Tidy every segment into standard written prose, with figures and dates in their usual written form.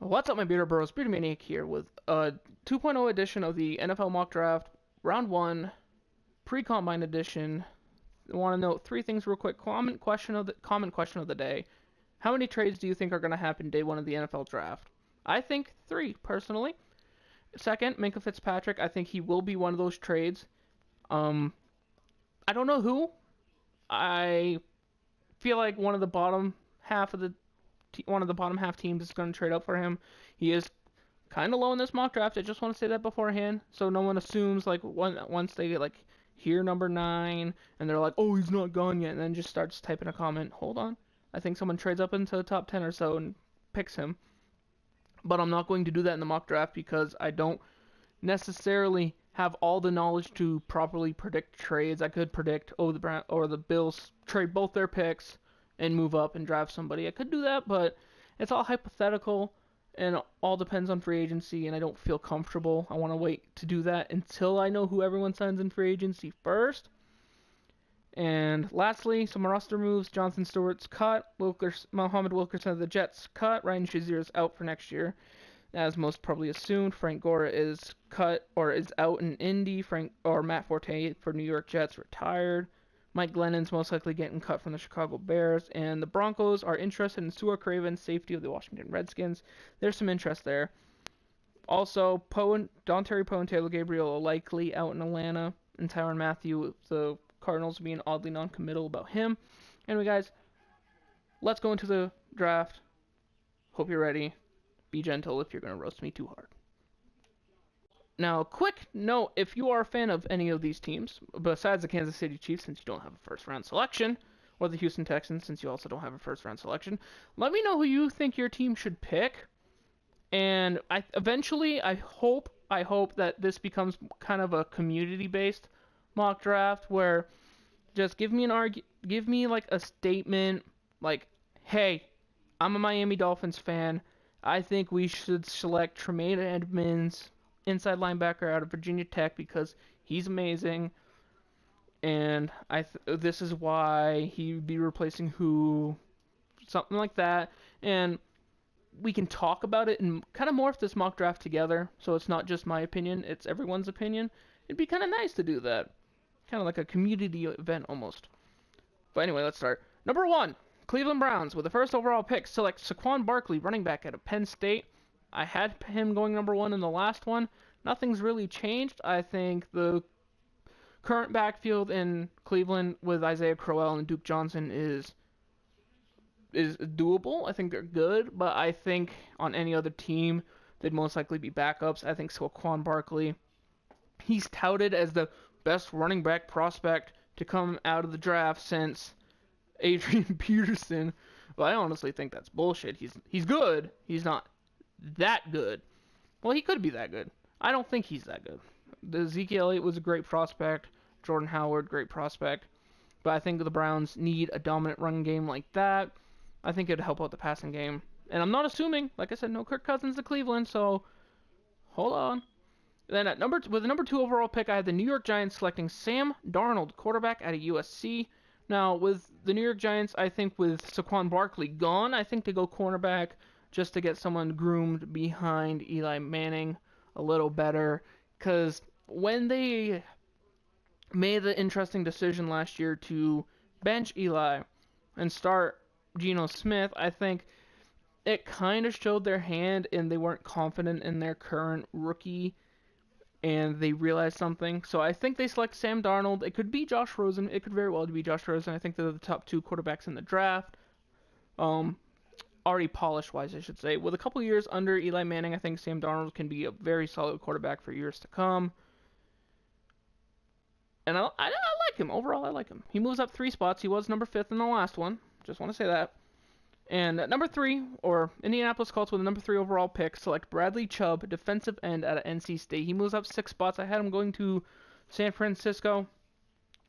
What's up, my beater bros? Beater Maniac here with a 2.0 edition of the NFL Mock Draft, Round 1, Pre-Combine Edition. I want to note three things real quick. Common question of the day. How many trades do you think are going to happen day one of the NFL Draft? I think three, personally. Second, Minkah Fitzpatrick. I think he will be one of those trades. I don't know who. I feel like one of the bottom half teams is going to trade up for him. He is kind of low in this mock draft. I just want to say that beforehand, so no one assumes like once they get like here number 9 and they're like, oh, he's not gone yet, and then just starts typing a comment. Hold on, I think someone trades up into the top 10 or so and picks him. But I'm not going to do that in the mock draft because I don't necessarily have all the knowledge to properly predict trades. I could predict, oh, the Bills trade both their picks and move up and draft somebody. I could do that, but it's all hypothetical and it all depends on free agency, and I don't feel comfortable. I want to wait to do that until I know who everyone signs in free agency first. And lastly, some roster moves. Jonathan Stewart's cut. Muhammad Wilkerson of the Jets cut. Ryan Shazier is out for next year, as most probably assumed. Frank Gore is cut or is out in Indy. Matt Forte for New York Jets retired. Mike Glennon's most likely getting cut from the Chicago Bears, and the Broncos are interested in Su'a Craven, safety of the Washington Redskins. There's some interest there. Also, Dontari Poe and Taylor Gabriel are likely out in Atlanta, and Tyrann Mathieu, the Cardinals being oddly non-committal about him. Anyway, guys, let's go into the draft. Hope you're ready. Be gentle if you're going to roast me too hard. Now, quick note, if you are a fan of any of these teams, besides the Kansas City Chiefs, since you don't have a first-round selection, or the Houston Texans, since you also don't have a first-round selection, let me know who you think your team should pick. And eventually, I hope that this becomes kind of a community-based mock draft, where just give me like a statement, like, hey, I'm a Miami Dolphins fan. I think we should select Tremaine Edmonds, inside linebacker out of Virginia Tech, because he's amazing, and this is why he'd be replacing who, something like that, and we can talk about it and kind of morph this mock draft together, so it's not just my opinion, it's everyone's opinion. It'd be kind of nice to do that, kind of like a community event almost. But anyway, let's start. Number 1, Cleveland Browns, with the first overall pick, select Saquon Barkley, running back out of Penn State. I had him going number 1 in the last one. Nothing's really changed. I think the current backfield in Cleveland with Isaiah Crowell and Duke Johnson is doable. I think they're good, but I think on any other team, they'd most likely be backups. I think Saquon Barkley, he's touted as the best running back prospect to come out of the draft since Adrian Peterson. Well, I honestly think that's bullshit. He's good. He's not that good. Well, he could be that good. I don't think he's that good. The Ezekiel Elliott was a great prospect. Jordan Howard, great prospect. But I think the Browns need a dominant run game like that. I think it'd help out the passing game. And I'm not assuming, like I said, no Kirk Cousins to Cleveland, so hold on. Then with the number 2 overall pick, I had the New York Giants selecting Sam Darnold, quarterback out of USC. Now, with the New York Giants, I think with Saquon Barkley gone, I think they go cornerback just to get someone groomed behind Eli Manning a little better. Because when they made the interesting decision last year to bench Eli and start Geno Smith, I think it kind of showed their hand and they weren't confident in their current rookie, and they realized something. So I think they select Sam Darnold. It could be Josh Rosen. It could very well be Josh Rosen. I think they're the top 2 quarterbacks in the draft. Already polished-wise, I should say. With a couple years under Eli Manning, I think Sam Darnold can be a very solid quarterback for years to come. And I like him. Overall, I like him. He moves up 3 spots. He was number 5th in the last one. Just want to say that. And at number 3, or Indianapolis Colts with the number 3 overall pick, select Bradley Chubb, defensive end out of NC State. He moves up 6 spots. I had him going to San Francisco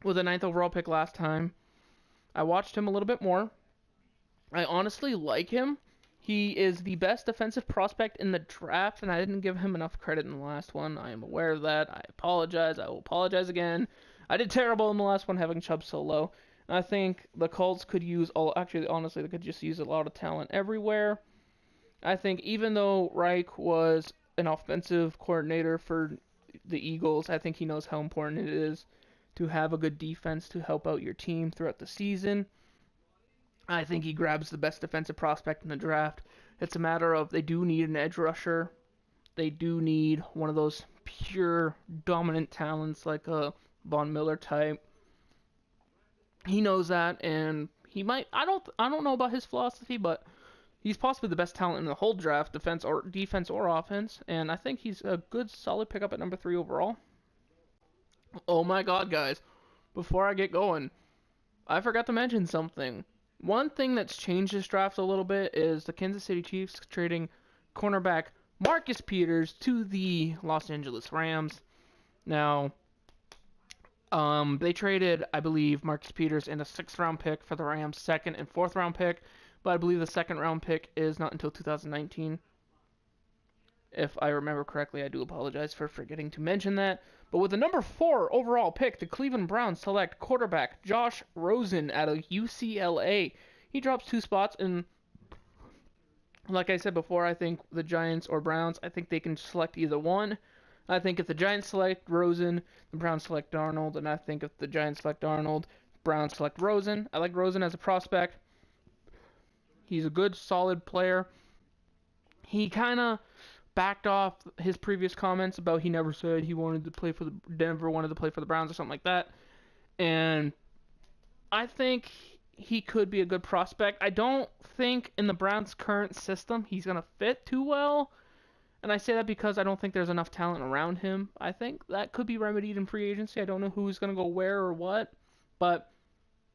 with the 9th overall pick last time. I watched him a little bit more. I honestly like him. He is the best defensive prospect in the draft, and I didn't give him enough credit in the last one. I am aware of that. I apologize. I will apologize again. I did terrible in the last one, having Chubb so low. I think the Colts could use honestly, they could just use a lot of talent everywhere. I think even though Reich was an offensive coordinator for the Eagles, I think he knows how important it is to have a good defense to help out your team throughout the season. I think he grabs the best defensive prospect in the draft. It's a matter of they do need an edge rusher. They do need one of those pure dominant talents like a Von Miller type. He knows that, and he might. I don't know about his philosophy, but he's possibly the best talent in the whole draft, defense or offense. And I think he's a good, solid pickup at number 3 overall. Oh my God, guys! Before I get going, I forgot to mention something. One thing that's changed this draft a little bit is the Kansas City Chiefs trading cornerback Marcus Peters to the Los Angeles Rams. Now, they traded, I believe, Marcus Peters and a 6th-round pick for the Rams' 2nd and 4th-round pick, but I believe the 2nd-round pick is not until 2019. If I remember correctly, I do apologize for forgetting to mention that. But with the number 4 overall pick, the Cleveland Browns select quarterback Josh Rosen out of UCLA. He drops 2 spots, and like I said before, I think the Giants or Browns, I think they can select either one. I think if the Giants select Rosen, the Browns select Darnold, and I think if the Giants select Darnold, Browns select Rosen. I like Rosen as a prospect. He's a good, solid player. He kind of backed off his previous comments about he never said he wanted to play for the Denver, wanted to play for the Browns or something like that. And I think he could be a good prospect. I don't think in the Browns' current system he's going to fit too well. And I say that because I don't think there's enough talent around him. I think that could be remedied in free agency. I don't know who's going to go where or what, but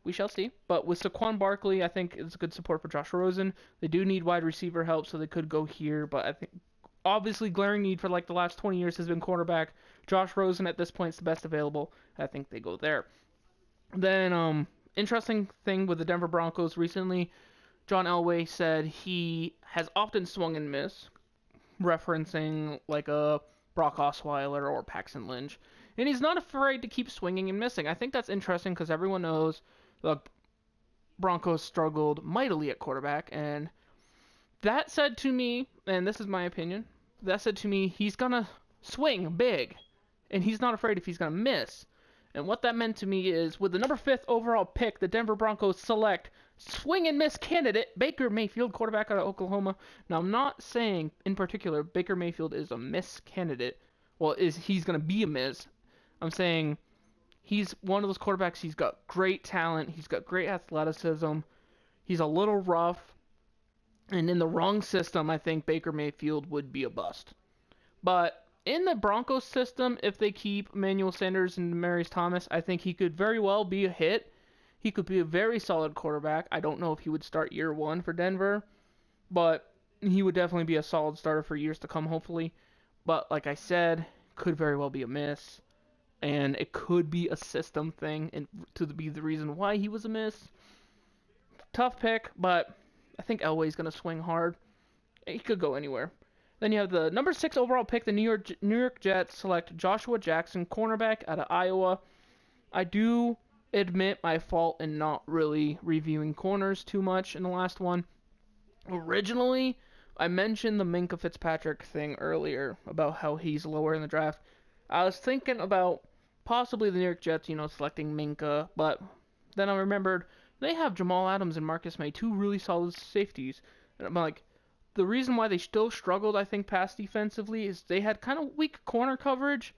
we shall see. But with Saquon Barkley, I think it's a good support for Josh Rosen. They do need wide receiver help, so they could go here. But I think obviously glaring need for like the last 20 years has been quarterback. Josh Rosen at this point is the best available. I think they go there. Then, interesting thing with the Denver Broncos recently, John Elway said he has often swung and missed, referencing like a Brock Osweiler or Paxton Lynch. And he's not afraid to keep swinging and missing. I think that's interesting because everyone knows the Broncos struggled mightily at quarterback. And that said to me, and this is my opinion, that said to me, he's going to swing big. And he's not afraid if he's going to miss. And what that meant to me is, with the number 5th overall pick, the Denver Broncos select swing and miss candidate Baker Mayfield, quarterback out of Oklahoma. Now, I'm not saying in particular Baker Mayfield is a miss candidate. Well, he's going to be a miss. I'm saying he's one of those quarterbacks. He's got great talent. He's got great athleticism. He's a little rough. And in the wrong system, I think Baker Mayfield would be a bust. But in the Broncos system, if they keep Emmanuel Sanders and Demaryius Thomas, I think he could very well be a hit. He could be a very solid quarterback. I don't know if he would start year 1 for Denver, but he would definitely be a solid starter for years to come, hopefully. But like I said, could very well be a miss, and it could be a system thing and to be the reason why he was a miss. Tough pick, but I think Elway's going to swing hard. He could go anywhere. Then you have the number 6 overall pick, the New York Jets select Joshua Jackson, cornerback out of Iowa. I do admit my fault in not really reviewing corners too much in the last one. Originally, I mentioned the Minkah Fitzpatrick thing earlier about how he's lower in the draft. I was thinking about possibly the New York Jets, selecting Minkah, but then I remembered they have Jamal Adams and Marcus May, 2 really solid safeties. And I'm like, the reason why they still struggled, I think, pass defensively is they had kind of weak corner coverage.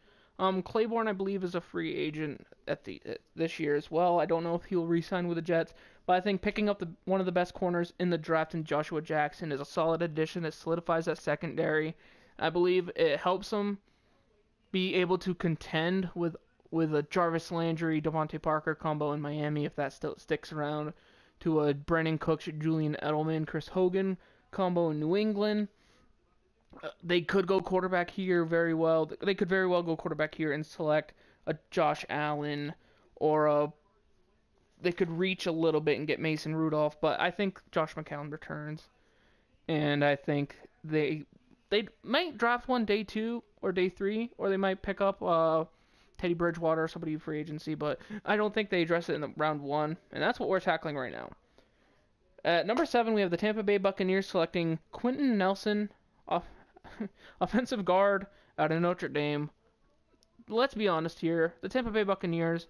Claiborne, I believe, is a free agent at this year as well. I don't know if he'll re-sign with the Jets, but I think picking up one of the best corners in the draft in Joshua Jackson is a solid addition that solidifies that secondary. I believe it helps them be able to contend with a Jarvis Landry, Devontae Parker combo in Miami, if that still sticks around, to a Brandon Cooks, Julian Edelman, Chris Hogan combo in New England. They could go quarterback here very well. They could very well go quarterback here and select a Josh Allen, or they could reach a little bit and get Mason Rudolph, but I think Josh McCown returns, and I think they might draft one day 2 or day 3, or they might pick up Teddy Bridgewater or somebody in free agency, but I don't think they address it in the round 1, and that's what we're tackling right now. At number 7, we have the Tampa Bay Buccaneers selecting Quentin Nelson, off- offensive guard out of Notre Dame. Let's be honest here. The Tampa Bay Buccaneers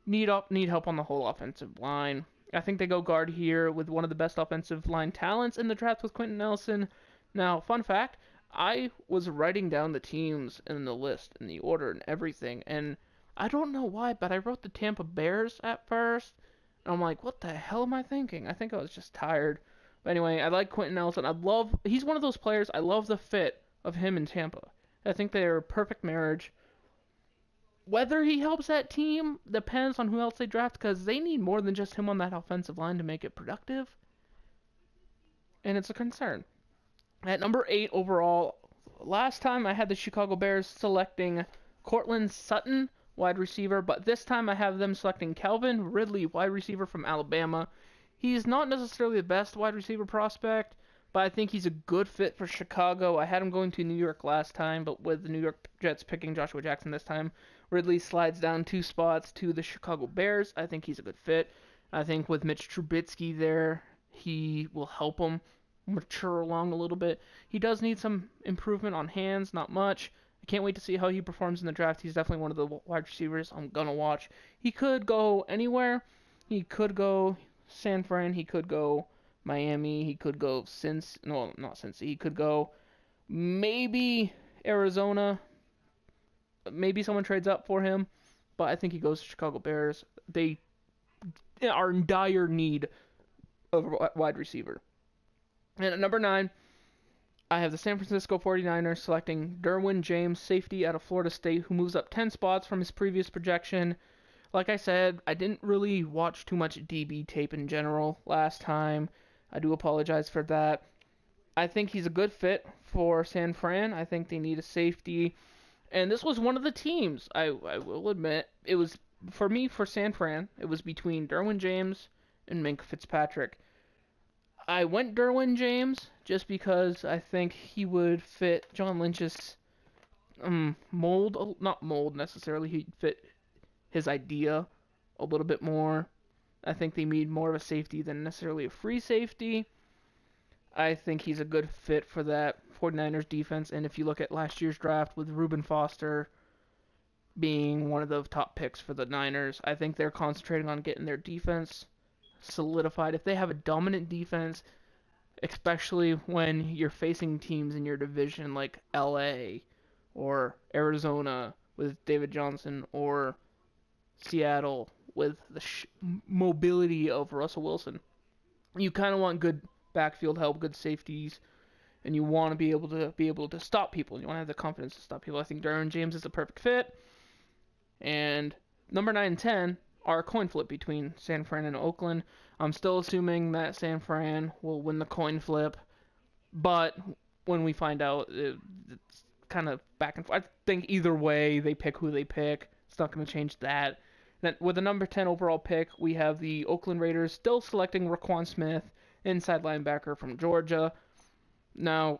need help on the whole offensive line. I think they go guard here with one of the best offensive line talents in the draft with Quentin Nelson. Now, fun fact, I was writing down the teams in the list in the order and everything, and I don't know why, but I wrote the Tampa Bears at first. And I'm like, what the hell am I thinking? I think I was just tired. But anyway, I like Quentin Nelson. He's one of those players, I love the fit of him in Tampa. I think they're a perfect marriage. Whether he helps that team depends on who else they draft, because they need more than just him on that offensive line to make it productive, and it's a concern. At number 8 overall, last time I had the Chicago Bears selecting Cortland Sutton, wide receiver, but this time I have them selecting Calvin Ridley, wide receiver from Alabama. He's not necessarily the best wide receiver prospect, but I think he's a good fit for Chicago. I had him going to New York last time, but with the New York Jets picking Joshua Jackson this time, Ridley slides down 2 spots to the Chicago Bears. I think he's a good fit. I think with Mitch Trubisky there, he will help him mature along a little bit. He does need some improvement on hands, not much. I can't wait to see how he performs in the draft. He's definitely one of the wide receivers I'm going to watch. He could go anywhere. He could go San Fran. He could go Miami. He could go not Cincy. He could go maybe Arizona. Maybe someone trades up for him. But I think he goes to Chicago Bears. They are in dire need of a wide receiver. And at number 9, I have the San Francisco 49ers selecting Derwin James, safety out of Florida State, who moves up 10 spots from his previous projection. Like I said, I didn't really watch too much DB tape in general last time. I do apologize for that. I think he's a good fit for San Fran. I think they need a safety. And this was one of the teams, I will admit. It was, for me, for San Fran, it was between Derwin James and Minkah Fitzpatrick. I went Derwin James just because I think he would fit John Lynch's mold. Not mold necessarily. He'd fit his idea a little bit more. I think they need more of a safety than necessarily a free safety. I think he's a good fit for that 49ers defense. And if you look at last year's draft with Reuben Foster being one of the top picks for the Niners, I think they're concentrating on getting their defense solidified. If they have a dominant defense, especially when you're facing teams in your division like LA or Arizona with David Johnson or Seattle with the mobility of Russell Wilson, you kind of want good backfield help, good safeties, and you want to be able to stop people. You want to have the confidence to stop people. I think Derwin James is the perfect fit. And number 9 and 10 are a coin flip between San Fran and Oakland. I'm still assuming that San Fran will win the coin flip, but when we find out, it's kind of back and forth. I think either way, they pick who they pick. It's not going to change that. Then with the number 10 overall pick, we have the Oakland Raiders still selecting Roquan Smith, inside linebacker from Georgia. Now,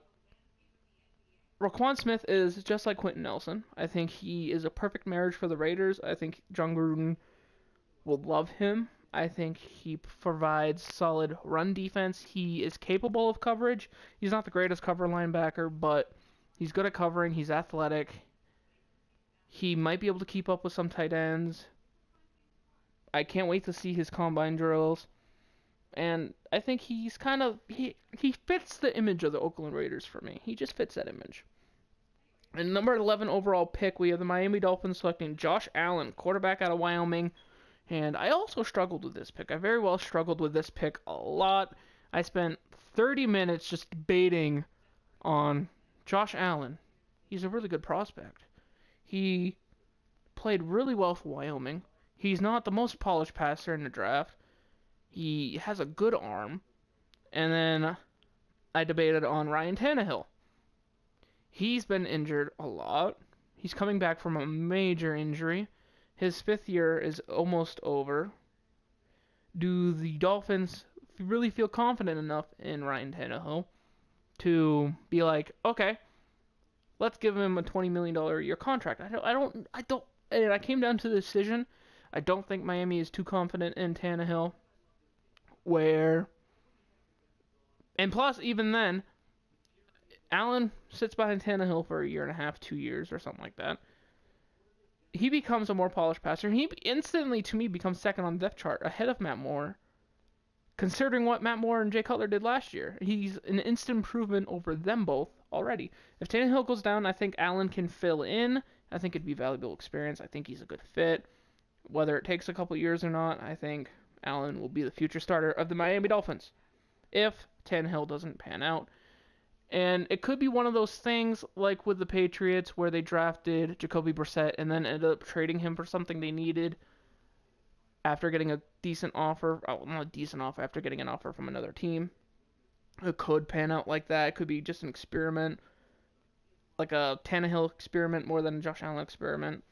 Roquan Smith is just like Quentin Nelson. I think he is a perfect marriage for the Raiders. I think John Gruden will love him. I think he provides solid run defense. He is capable of coverage. He's not the greatest cover linebacker, but he's good at covering. He's athletic. He might be able to keep up with some tight ends. I can't wait to see his combine drills. And I think he's kind of... He fits the image of the Oakland Raiders for me. He just fits that image. And number 11 overall pick, we have the Miami Dolphins selecting Josh Allen, quarterback out of Wyoming. And I also struggled with this pick. I very well struggled with this pick a lot. I spent 30 minutes just debating on Josh Allen. He's a really good prospect. He played really well for Wyoming. He's not the most polished passer in the draft. He has a good arm. And then I debated on Ryan Tannehill. He's been injured a lot. He's coming back from a major injury. His 5th year is almost over. Do the Dolphins really feel confident enough in Ryan Tannehill to be like, okay, let's give him a $20 million a year contract? And I came down to the decision. I don't think Miami is too confident in Tannehill, where And plus, even then, Allen sits behind Tannehill for a year and a half, 2 years, or something like that. He becomes a more polished passer, and he instantly, to me, becomes second on the depth chart, ahead of Matt Moore. Considering what Matt Moore and Jay Cutler did last year, he's an instant improvement over them both already. If Tannehill goes down, I think Allen can fill in. I think it'd be valuable experience. I think he's a good fit. Whether it takes a couple years or not, I think Allen will be the future starter of the Miami Dolphins if Tannehill doesn't pan out. And it could be one of those things like with the Patriots where they drafted Jacoby Brissett and then ended up trading him for something they needed after getting a decent offer. Oh, not a decent offer, after getting an offer from another team. It could pan out like that. It could be just an experiment, like a Tannehill experiment more than a Josh Allen experiment.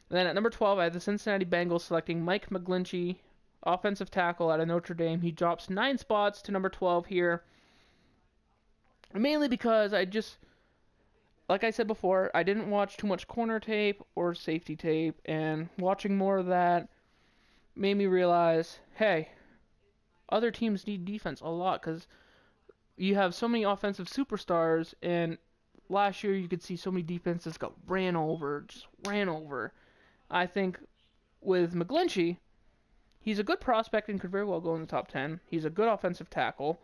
And then at number 12, I have the Cincinnati Bengals selecting Mike McGlinchey, offensive tackle out of Notre Dame. He drops 9 spots to number 12 here. Mainly because like I said before, I didn't watch too much corner tape or safety tape, and watching more of that made me realize, hey, other teams need defense a lot because you have so many offensive superstars, and last year you could see so many defenses got ran over. I think with McGlinchey, he's a good prospect and could very well go in the top 10. He's a good offensive tackle.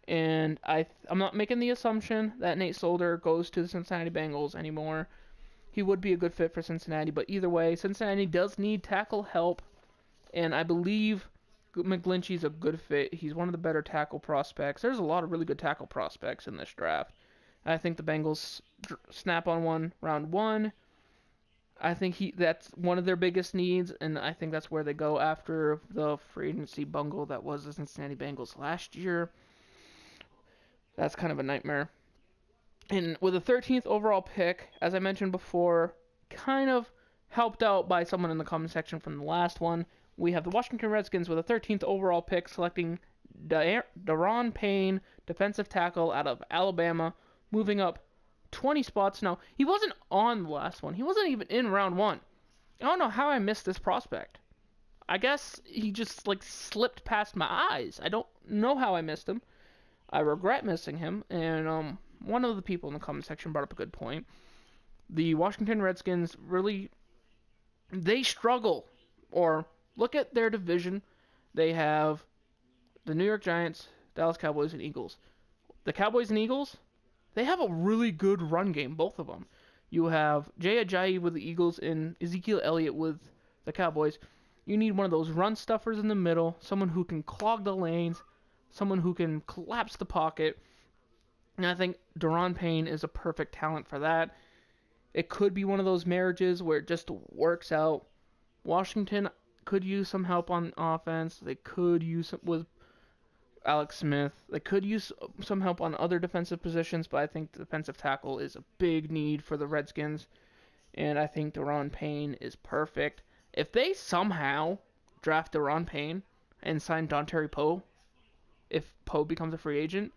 And I'm not making the assumption that Nate Solder goes to the Cincinnati Bengals anymore. He would be a good fit for Cincinnati, but either way, Cincinnati does need tackle help, and I believe McGlinchey's a good fit. He's one of the better tackle prospects. There's a lot of really good tackle prospects in this draft. I think the Bengals snap on one round 1. I think that's one of their biggest needs, and I think that's where they go after the free agency bungle that was the Cincinnati Bengals last year. That's kind of a nightmare. And with the 13th overall pick, as I mentioned before, kind of helped out by someone in the comment section from the last one, we have the Washington Redskins with a 13th overall pick selecting Daron Payne, defensive tackle out of Alabama, moving up 20 spots. Now, he wasn't on the last one. He wasn't even in round 1. I don't know how I missed this prospect. I guess he just slipped past my eyes. I don't know how I missed him. I regret missing him, and one of the people in the comment section brought up a good point. The Washington Redskins they struggle, or look at their division. They have the New York Giants, Dallas Cowboys, and Eagles. The Cowboys and Eagles, they have a really good run game, both of them. You have Jay Ajayi with the Eagles and Ezekiel Elliott with the Cowboys. You need one of those run stuffers in the middle, someone who can clog the lanes, someone who can collapse the pocket, and I think Daron Payne is a perfect talent for that. It could be one of those marriages where it just works out. Washington could use some help on offense. They could use it with Alex Smith. They could use some help on other defensive positions, but I think defensive tackle is a big need for the Redskins, and I think Daron Payne is perfect. If they somehow draft Daron Payne and sign Dontari Poe, if Poe becomes a free agent,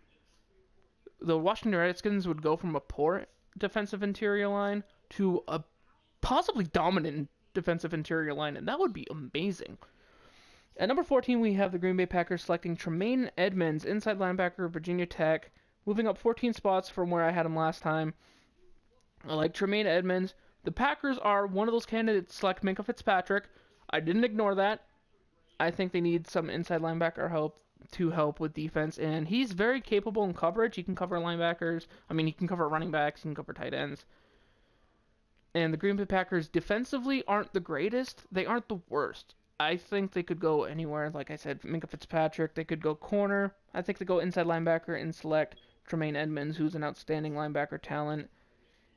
the Washington Redskins would go from a poor defensive interior line to a possibly dominant defensive interior line, and that would be amazing. At number 14, we have the Green Bay Packers selecting Tremaine Edmunds, inside linebacker, Virginia Tech, moving up 14 spots from where I had him last time. I like Tremaine Edmunds. The Packers are one of those candidates to select Minkah Fitzpatrick. I didn't ignore that. I think they need some inside linebacker help to help with defense, and he's very capable in coverage. He can cover linebackers. He can cover running backs. He can cover tight ends. And the Green Bay Packers defensively aren't the greatest. They aren't the worst. I think they could go anywhere. Like I said, Minkah Fitzpatrick. They could go corner. I think they go inside linebacker and select Tremaine Edmunds, who's an outstanding linebacker talent.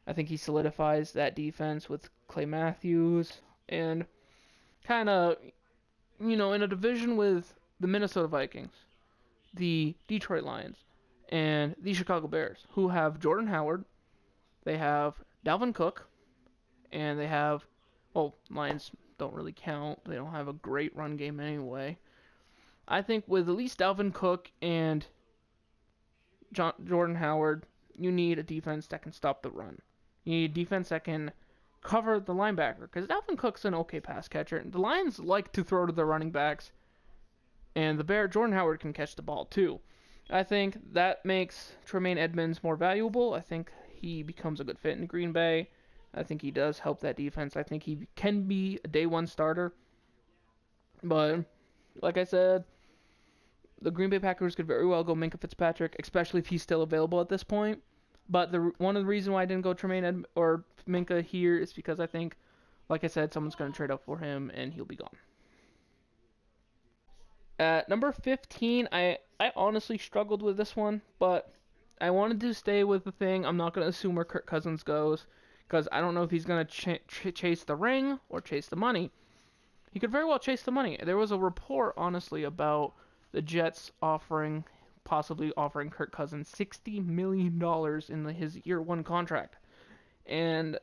I think he solidifies that defense with Clay Matthews, and kind of, in a division with the Minnesota Vikings, the Detroit Lions, and the Chicago Bears, who have Jordan Howard, they have Dalvin Cook, and they have, Lions don't really count. They don't have a great run game anyway. I think with at least Dalvin Cook and Jordan Howard, you need a defense that can stop the run. You need a defense that can cover the linebacker, because Dalvin Cook's an okay pass catcher. The Lions like to throw to their running backs, and Jordan Howard can catch the ball too. I think that makes Tremaine Edmonds more valuable. I think he becomes a good fit in Green Bay. I think he does help that defense. I think he can be a day one starter. But like I said, the Green Bay Packers could very well go Minkah Fitzpatrick, especially if he's still available at this point. But one of the reasons why I didn't go Tremaine or Minkah here is because I think, like I said, someone's going to trade up for him and he'll be gone. At number 15, I honestly struggled with this one, but I wanted to stay with the thing. I'm not going to assume where Kirk Cousins goes because I don't know if he's going to chase the ring or chase the money. He could very well chase the money. There was a report, honestly, about the Jets possibly offering Kirk Cousins $60 million in his year one contract. And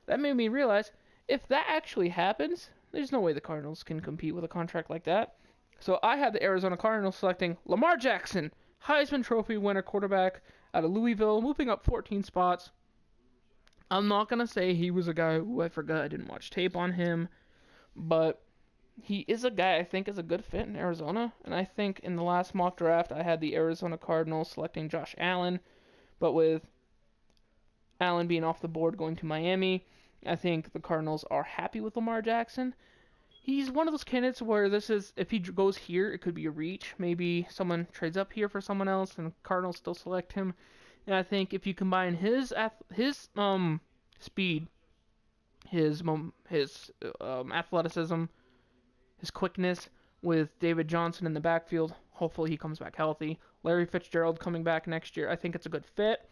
that made me realize, if that actually happens, there's no way the Cardinals can compete with a contract like that. So I had the Arizona Cardinals selecting Lamar Jackson, Heisman Trophy winner quarterback out of Louisville, moving up 14 spots. I'm not going to say he was a guy who I forgot I didn't watch tape on him, but he is a guy I think is a good fit in Arizona. And I think in the last mock draft, I had the Arizona Cardinals selecting Josh Allen, but with Allen being off the board going to Miami, I think the Cardinals are happy with Lamar Jackson. He's one of those candidates where if he goes here, it could be a reach. Maybe someone trades up here for someone else, and the Cardinals still select him. And I think if you combine his speed, his athleticism, his quickness with David Johnson in the backfield, hopefully he comes back healthy. Larry Fitzgerald coming back next year, I think it's a good fit.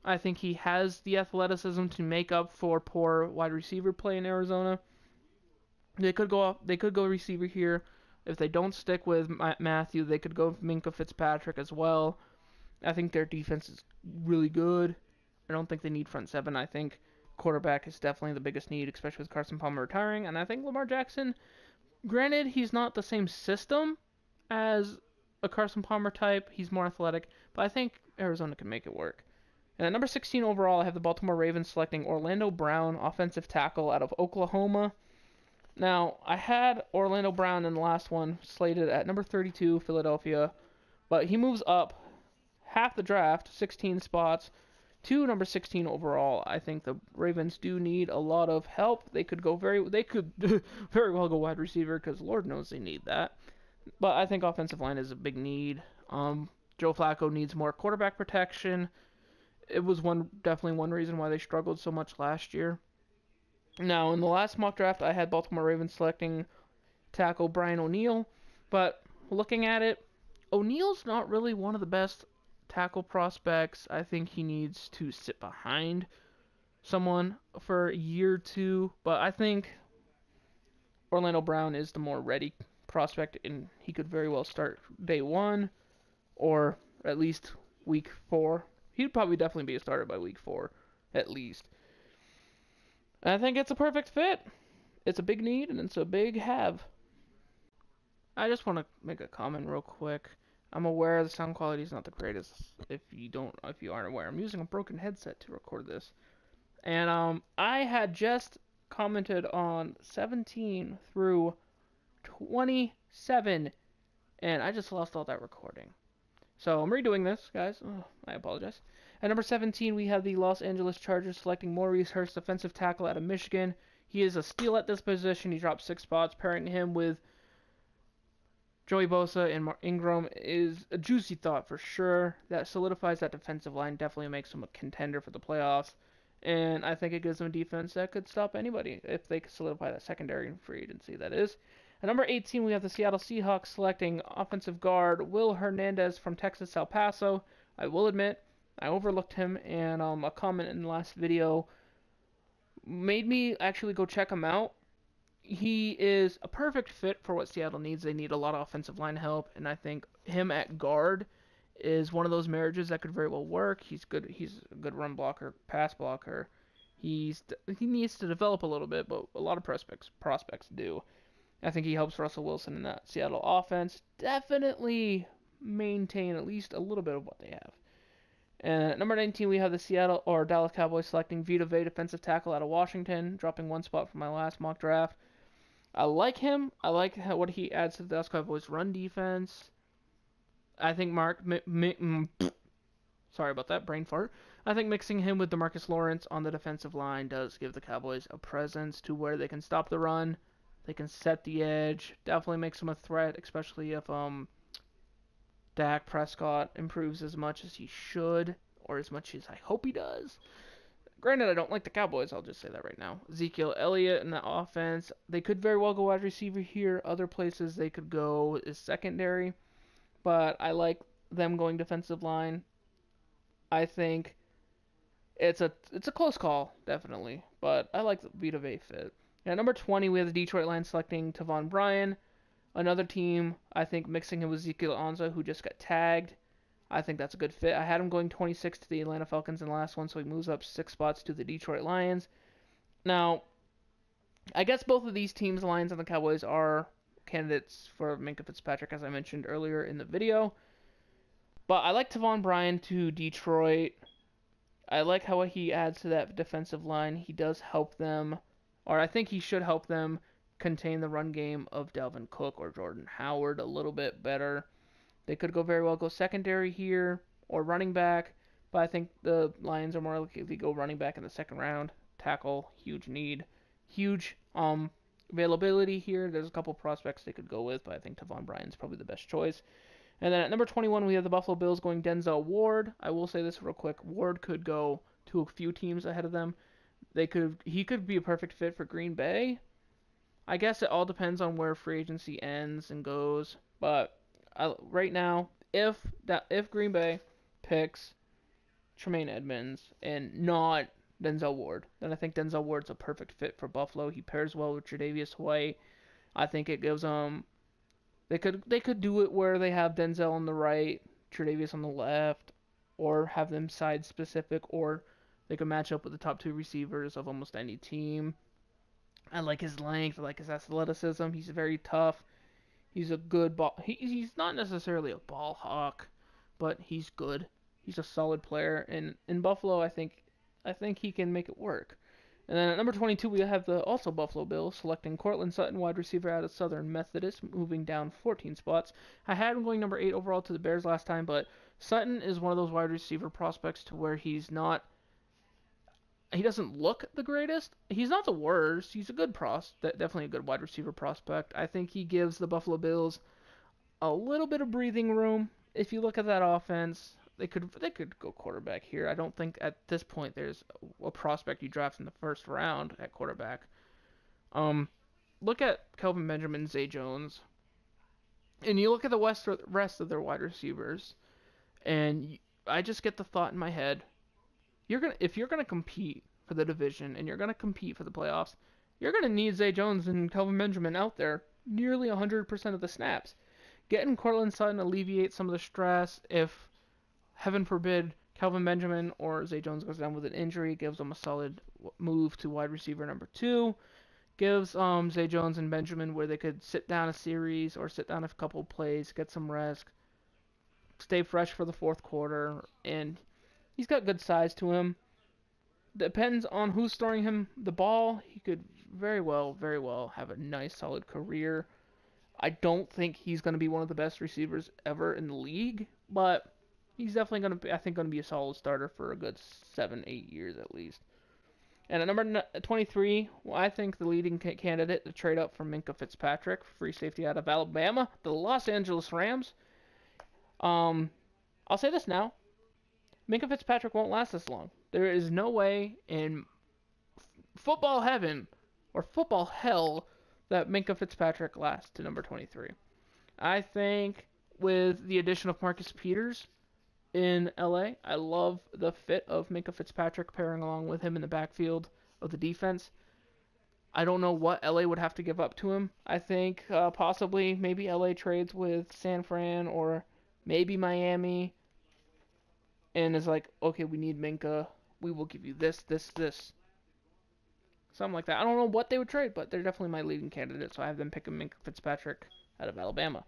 I think he has the athleticism to make up for poor wide receiver play in Arizona. They could go receiver here. If they don't stick with Matthew, they could go with Minkah Fitzpatrick as well. I think their defense is really good. I don't think they need front seven. I think quarterback is definitely the biggest need, especially with Carson Palmer retiring. And I think Lamar Jackson, granted, he's not the same system as a Carson Palmer type. He's more athletic, but I think Arizona can make it work. And at number 16 overall, I have the Baltimore Ravens selecting Orlando Brown, offensive tackle out of Oklahoma. Now, I had Orlando Brown in the last one, slated at number 32, Philadelphia, but he moves up half the draft, 16 spots, to number 16 overall. I think the Ravens do need a lot of help. They could very very well go wide receiver, because Lord knows they need that. But I think offensive line is a big need. Joe Flacco needs more quarterback protection. It was definitely one reason why they struggled so much last year. Now, in the last mock draft, I had Baltimore Ravens selecting tackle Brian O'Neill, but looking at it, O'Neill's not really one of the best tackle prospects. I think he needs to sit behind someone for a year or two, but I think Orlando Brown is the more ready prospect, and he could very well start day one or at least week 4. He'd probably definitely be a starter by week 4, at least. And I think it's a perfect fit. It's a big need, and it's a big have. I just want to make a comment real quick. I'm aware the sound quality is not the greatest. If you aren't aware, I'm using a broken headset to record this. And I had just commented on 17 through 27, and I just lost all that recording. So I'm redoing this, guys. I apologize. At number 17, we have the Los Angeles Chargers selecting Maurice Hurst, defensive tackle out of Michigan. He is a steal at this position. He dropped 6 spots. Pairing him with Joey Bosa and Mark Ingram is a juicy thought for sure. That solidifies that defensive line. Definitely makes them a contender for the playoffs. And I think it gives them a defense that could stop anybody if they could solidify that secondary in free agency, that is. At number 18, we have the Seattle Seahawks selecting offensive guard Will Hernandez from Texas El Paso. I will admit, I overlooked him, and a comment in the last video made me actually go check him out. He is a perfect fit for what Seattle needs. They need a lot of offensive line help, and I think him at guard is one of those marriages that could very well work. He's good. He's a good run blocker, pass blocker. He needs to develop a little bit, but a lot of prospects do. I think he helps Russell Wilson in that Seattle offense definitely maintain at least a little bit of what they have. And at number 19, we have the Dallas Cowboys selecting Vita Vea, defensive tackle out of Washington, dropping 1 spot from my last mock draft. I like him. I like what he adds to the Dallas Cowboys' run defense. I think sorry about that brain fart. I think mixing him with DeMarcus Lawrence on the defensive line does give the Cowboys a presence to where they can stop the run, they can set the edge, definitely makes them a threat, especially if Dak Prescott improves as much as he should, or as much as I hope he does. Granted, I don't like the Cowboys. I'll just say that right now. Ezekiel Elliott in the offense, they could very well go wide receiver here. Other places they could go is secondary, but I like them going defensive line. I think it's a close call, definitely, but I like the Vita Vea fit. At number 20, we have the Detroit Lions selecting Tavon Bryan. Another team, I think, mixing him with Ezekiel Ansah, who just got tagged. I think that's a good fit. I had him going 26 to the Atlanta Falcons in the last one, so he moves up 6 spots to the Detroit Lions. Now, I guess both of these teams, the Lions and the Cowboys, are candidates for Minkah Fitzpatrick, as I mentioned earlier in the video. But I like Tavon Bryan to Detroit. I like how he adds to that defensive line. He does help them, or I think he should help them contain the run game of Dalvin Cook or Jordan Howard a little bit better. They could very well go secondary here or running back, but I think the Lions are more likely to go running back in the second round. Tackle, huge need. Huge availability here. There's a couple prospects they could go with, but I think Tavon Bryan's probably the best choice. And then at number 21, we have the Buffalo Bills going Denzel Ward. I will say this real quick. Ward could go to a few teams ahead of them. He could be a perfect fit for Green Bay. I guess it all depends on where free agency ends and goes. But right now, if Green Bay picks Tremaine Edmonds and not Denzel Ward, then I think Denzel Ward's a perfect fit for Buffalo. He pairs well with Tre'Davious White. I think it gives them. They could do it where they have Denzel on the right, Tre'Davious on the left, or have them side specific, or they could match up with the top 2 receivers of almost any team. I like his length. I like his athleticism. He's very tough. He's a good ball. He's not necessarily a ball hawk, but he's good. He's a solid player, and in Buffalo, I think he can make it work. And then at number 22, we have the also Buffalo Bills selecting Cortland Sutton, wide receiver out of Southern Methodist, moving down 14 spots. I had him going number 8 overall to the Bears last time, but Sutton is one of those wide receiver prospects to where he doesn't look the greatest. He's not the worst. He's a good definitely a good wide receiver prospect. I think he gives the Buffalo Bills a little bit of breathing room. If you look at that offense, they could go quarterback here. I don't think at this point there's a prospect you draft in the first round at quarterback. Look at Kelvin Benjamin, Zay Jones, and you look at the rest of their wide receivers, and I just get the thought in my head: if you're gonna compete for the division and you're gonna compete for the playoffs, you're gonna need Zay Jones and Kelvin Benjamin out there nearly 100% of the snaps. Getting Cortland Sutton alleviates some of the stress. If, heaven forbid, Kelvin Benjamin or Zay Jones goes down with an injury, gives them a solid move to wide receiver number 2. Gives Zay Jones and Benjamin where they could sit down a series or sit down a couple plays, get some rest, stay fresh for the fourth quarter, and he's got good size to him. Depends on who's throwing him the ball. He could very well have a nice, solid career. I don't think he's going to be one of the best receivers ever in the league, but he's definitely going to be a solid starter for a good 7-8 years at least. And at number 23, I think the leading candidate to trade up for Minkah Fitzpatrick, free safety out of Alabama, the Los Angeles Rams. I'll say this now. Minkah Fitzpatrick won't last this long. There is no way in football heaven or football hell that Minkah Fitzpatrick lasts to number 23. I think with the addition of Marcus Peters in LA, I love the fit of Minkah Fitzpatrick pairing along with him in the backfield of the defense. I don't know what LA would have to give up to him. I think possibly maybe LA trades with San Fran or maybe Miami and is like, okay, we need Minkah. We will give you this. Something like that. I don't know what they would trade, but they're definitely my leading candidate, so I have them picking Minkah Fitzpatrick out of Alabama.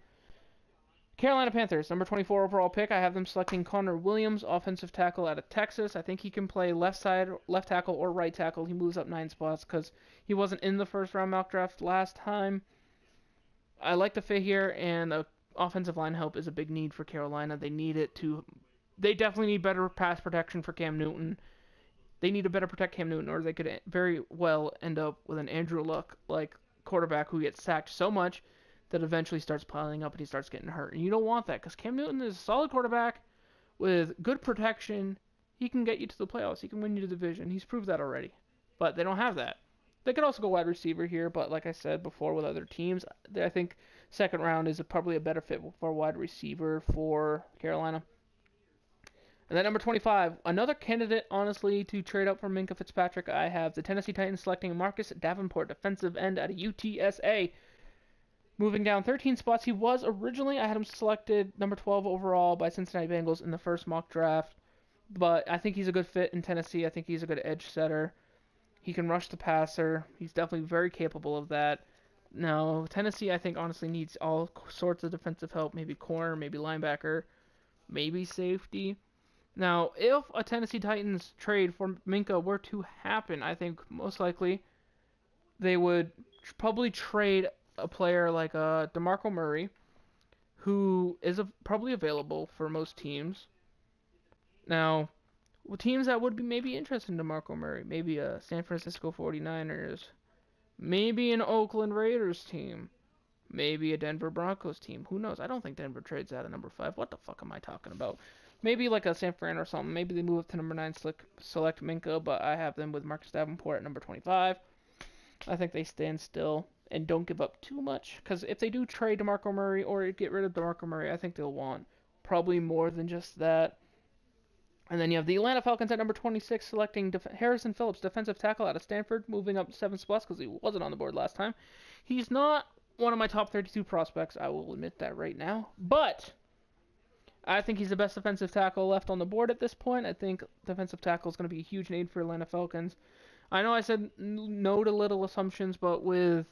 Carolina Panthers, number 24 overall pick. I have them selecting Connor Williams, offensive tackle out of Texas. I think he can play left tackle, or right tackle. He moves up 9 spots because he wasn't in the first round mock draft last time. I like the fit here, and offensive line help is a big need for Carolina. They need it to. They definitely need better pass protection for Cam Newton. They need to better protect Cam Newton, or they could very well end up with an Andrew Luck like quarterback who gets sacked so much that eventually starts piling up and he starts getting hurt. And you don't want that because Cam Newton is a solid quarterback with good protection. He can get you to the playoffs. He can win you the division. He's proved that already. But they don't have that. They could also go wide receiver here, but like I said before with other teams, I think second round is probably a better fit for wide receiver for Carolina. And then number 25, another candidate, honestly, to trade up for Minkah Fitzpatrick. I have the Tennessee Titans selecting Marcus Davenport, defensive end out of UTSA. Moving down 13 spots, he was originally, I had him selected number 12 overall by Cincinnati Bengals in the first mock draft. But I think he's a good fit in Tennessee. I think he's a good edge setter. He can rush the passer. He's definitely very capable of that. Now, Tennessee, I think, honestly needs all sorts of defensive help. Maybe corner, maybe linebacker, maybe safety. Now, if a Tennessee Titans trade for Minkah were to happen, I think most likely they would probably trade a player like DeMarco Murray, who is probably available for most teams. Now, teams that would be maybe interested in DeMarco Murray, maybe a San Francisco 49ers, maybe an Oakland Raiders team, maybe a Denver Broncos team. Who knows? I don't think Denver trades out of number 5. What the fuck am I talking about? Maybe like a San Fran or something. Maybe they move up to number 9, select Minkah, but I have them with Marcus Davenport at number 25. I think they stand still and don't give up too much, because if they do trade DeMarco Murray or get rid of DeMarco Murray, I think they'll want probably more than just that. And then you have the Atlanta Falcons at number 26, selecting Harrison Phillips, defensive tackle out of Stanford, moving up 7 spots because he wasn't on the board last time. He's not one of my top 32 prospects, I will admit that right now, but I think he's the best defensive tackle left on the board at this point. I think defensive tackle is going to be a huge need for Atlanta Falcons. I know I said no to little assumptions, but with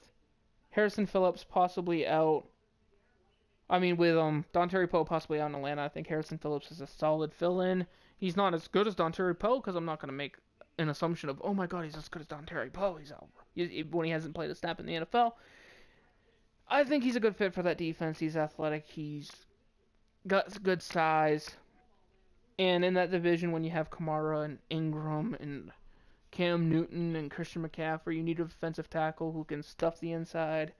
Harrison Phillips possibly out, with Dontari Poe possibly out in Atlanta, I think Harrison Phillips is a solid fill-in. He's not as good as Dontari Poe, because I'm not going to make an assumption of, oh my god, he's as good as Dontari Poe. He's out when he hasn't played a snap in the NFL. I think he's a good fit for that defense. He's athletic. He's got good size. And in that division, when you have Kamara and Ingram and Cam Newton and Christian McCaffrey, you need a defensive tackle who can stuff the inside.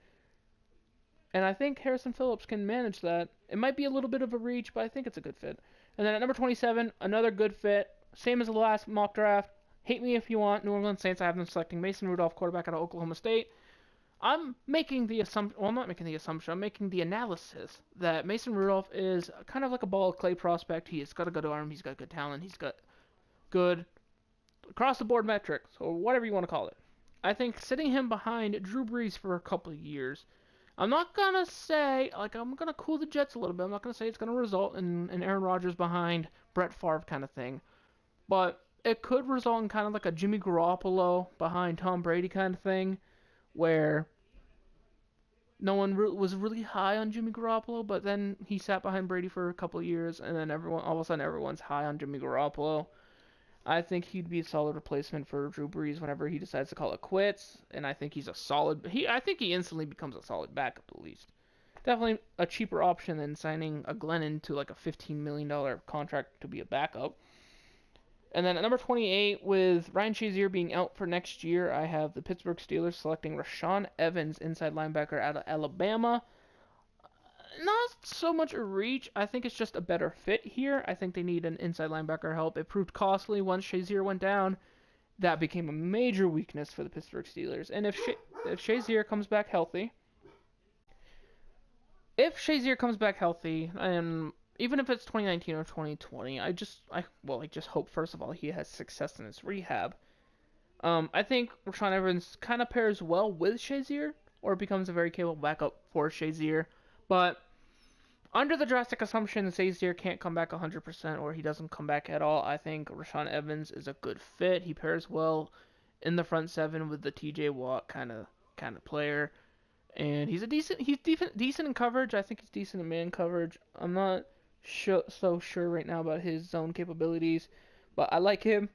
And I think Harrison Phillips can manage that. It might be a little bit of a reach, but I think it's a good fit. And then at number 27, another good fit. Same as the last mock draft. Hate me if you want. New Orleans Saints, I have them selecting Mason Rudolph, quarterback out of Oklahoma State. I'm making the assumption, well, I'm not making the assumption, I'm making the analysis that Mason Rudolph is kind of like a ball of clay prospect. He's got a good arm, he's got good talent, he's got good across-the-board metrics, or whatever you want to call it. I think sitting him behind Drew Brees for a couple of years, I'm not going to say, I'm going to cool the Jets a little bit. I'm not going to say it's going to result in Aaron Rodgers behind Brett Favre kind of thing. But it could result in kind of like a Jimmy Garoppolo behind Tom Brady kind of thing, where no one was really high on Jimmy Garoppolo, but then he sat behind Brady for a couple of years, and then all of a sudden everyone's high on Jimmy Garoppolo. I think he'd be a solid replacement for Drew Brees whenever he decides to call it quits, and I think he's a solid. I think he instantly becomes a solid backup at least. Definitely a cheaper option than signing a Glennon to like a $15 million contract to be a backup. And then at number 28, with Ryan Shazier being out for next year, I have the Pittsburgh Steelers selecting Rashaan Evans, inside linebacker out of Alabama. Not so much a reach. I think it's just a better fit here. I think they need an inside linebacker help. It proved costly once Shazier went down. That became a major weakness for the Pittsburgh Steelers. And if Shazier comes back healthy, and even if it's 2019 or 2020, I just hope, first of all, he has success in his rehab. I think Rashaan Evans kind of pairs well with Shazier, or becomes a very capable backup for Shazier. But under the drastic assumption Shazier can't come back 100%, or he doesn't come back at all, I think Rashaan Evans is a good fit. He pairs well in the front seven with the TJ Watt kind of player. And he's decent in coverage. I think he's decent in man coverage. I'm not so sure right now about his zone capabilities, but I like him.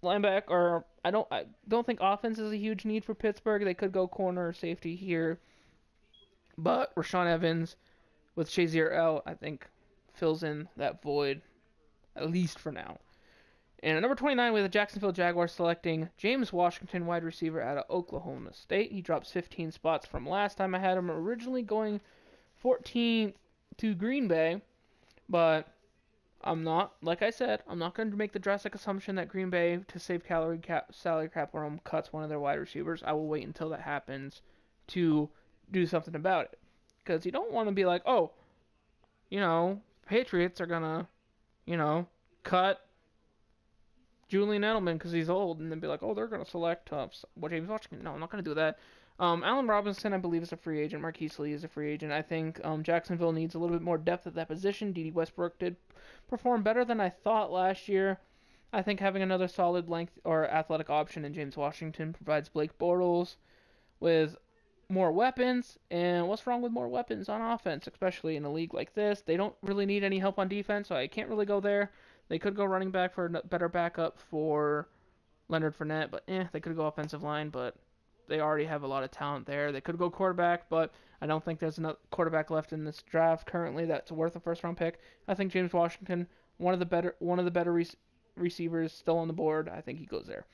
Linebacker, I don't think offense is a huge need for Pittsburgh. They could go corner or safety here, but Rashaan Evans, with Shazier out, I think fills in that void, at least for now. And at number 29, we have the Jacksonville Jaguars selecting James Washington, wide receiver out of Oklahoma State. He drops 15 spots from last time I had him, originally going 14th to Green Bay, but like I said, I'm not going to make the drastic assumption that Green Bay, to save salary cap room, cuts one of their wide receivers. I will wait until that happens to do something about it. Because you don't want to be like, oh, Patriots are going to, cut Julian Edelman because he's old, and then be like, oh, they're going to select James Washington. No, I'm not going to do that. Allen Robinson, I believe, is a free agent. Marquise Lee is a free agent. I think Jacksonville needs a little bit more depth at that position. Dede Westbrook did perform better than I thought last year. I think having another solid length or athletic option in James Washington provides Blake Bortles with more weapons. And what's wrong with more weapons on offense, especially in a league like this? They don't really need any help on defense, so I can't really go there. They could go running back for a better backup for Leonard Fournette, but they could go offensive line, but they already have a lot of talent there. They could go quarterback, but I don't think there's another quarterback left in this draft currently that's worth a first-round pick. I think James Washington, one of the better receivers still on the board. I think he goes there.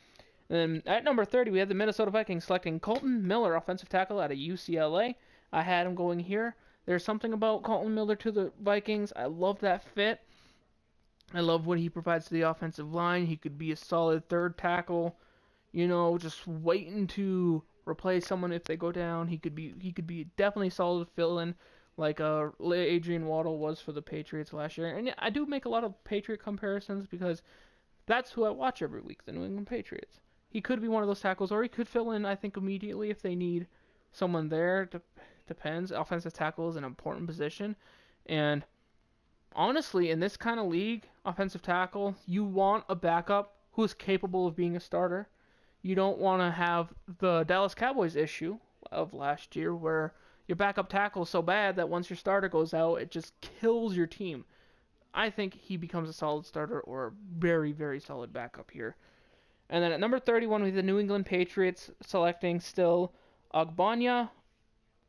And then at number 30, we have the Minnesota Vikings selecting Colton Miller, offensive tackle out of UCLA. I had him going here. There's something about Colton Miller to the Vikings. I love that fit. I love what he provides to the offensive line. He could be a solid third tackle, just waiting to replace someone if they go down. He could be definitely solid fill-in, like Adrian Waddle was for the Patriots last year. And I do make a lot of Patriot comparisons because that's who I watch every week, the New England Patriots. He could be one of those tackles, or he could fill in, I think, immediately if they need someone there. Depends. Offensive tackle is an important position, and honestly, in this kind of league, offensive tackle, you want a backup who is capable of being a starter. You don't want to have the Dallas Cowboys issue of last year where your backup tackle is so bad that once your starter goes out, it just kills your team. I think he becomes a solid starter or a very, very solid backup here. And then at number 31, we have the New England Patriots selecting still Ogbonnia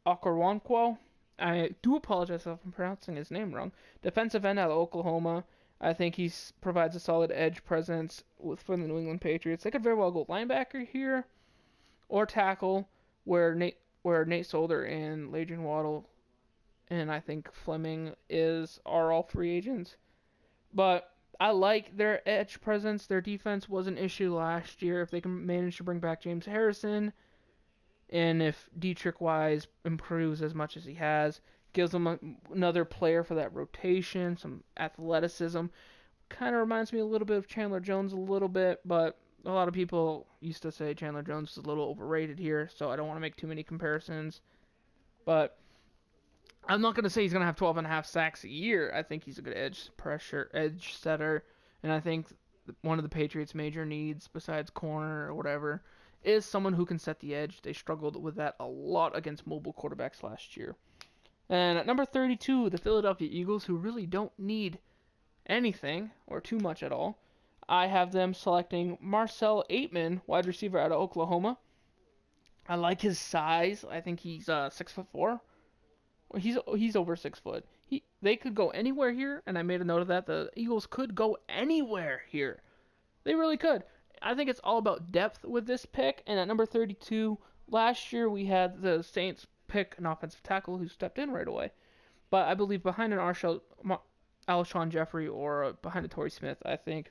Okoronkwo. I do apologize if I'm pronouncing his name wrong. Defensive end out of Oklahoma. I think he provides a solid edge presence for the New England Patriots. They could very well go linebacker here or tackle, where Nate Solder and Adrian Waddle and I think Fleming are all free agents. But I like their edge presence. Their defense was an issue last year. If they can manage to bring back James Harrison, and if Dietrich Wise improves as much as he has, gives them another player for that rotation, some athleticism. Kind of reminds me a little bit of Chandler Jones a little bit, but a lot of people used to say Chandler Jones is a little overrated here, so I don't want to make too many comparisons. But I'm not going to say he's going to have 12.5 sacks a year. I think he's a good edge setter, and I think one of the Patriots' major needs, besides corner or whatever, is someone who can set the edge. They struggled with that a lot against mobile quarterbacks last year. And at number 32, the Philadelphia Eagles, who really don't need anything or too much at all. I have them selecting Marcel Aitman, wide receiver out of Oklahoma. I like his size. I think he's 6'4". He's over 6 foot. They could go anywhere here, and I made a note of that. The Eagles could go anywhere here. They really could. I think it's all about depth with this pick. And at number 32, last year we had the Saints pick an offensive tackle who stepped in right away. But I believe behind an Alshon Jeffrey or behind a Torrey Smith, I think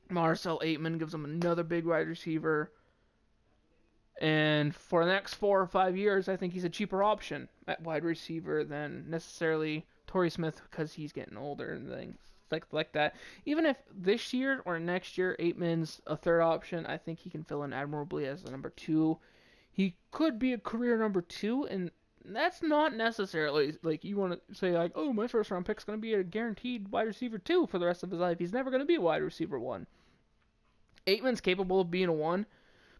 Marcel Aitman gives them another big wide receiver. And for the next 4 or 5 years, I think he's a cheaper option at wide receiver than necessarily Torrey Smith because he's getting older and things like that. Even if this year or next year Aitman's a third option, I think he can fill in admirably as the number 2. He could be a career number 2, and that's not necessarily like you want to say like, oh, my first round pick's going to be a guaranteed wide receiver 2 for the rest of his life. He's never going to be a wide receiver 1. Aitman's capable of being a 1,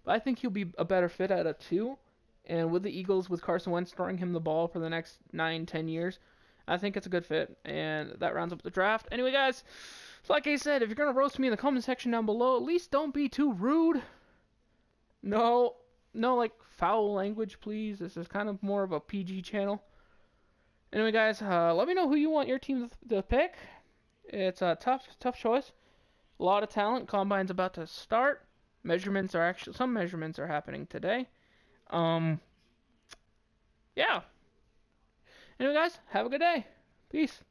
but I think he'll be a better fit at a 2. And with the Eagles, with Carson Wentz throwing him the ball for the next 9-10 years, I think it's a good fit, and that rounds up the draft. Anyway, guys, like I said, if you're going to roast me in the comment section down below, at least don't be too rude. No, like, foul language, please. This is kind of more of a PG channel. Anyway, guys, let me know who you want your team to pick. It's a tough choice. A lot of talent. Combine's about to start. Some measurements are happening today. Um, yeah. Anyway, guys, have a good day. Peace.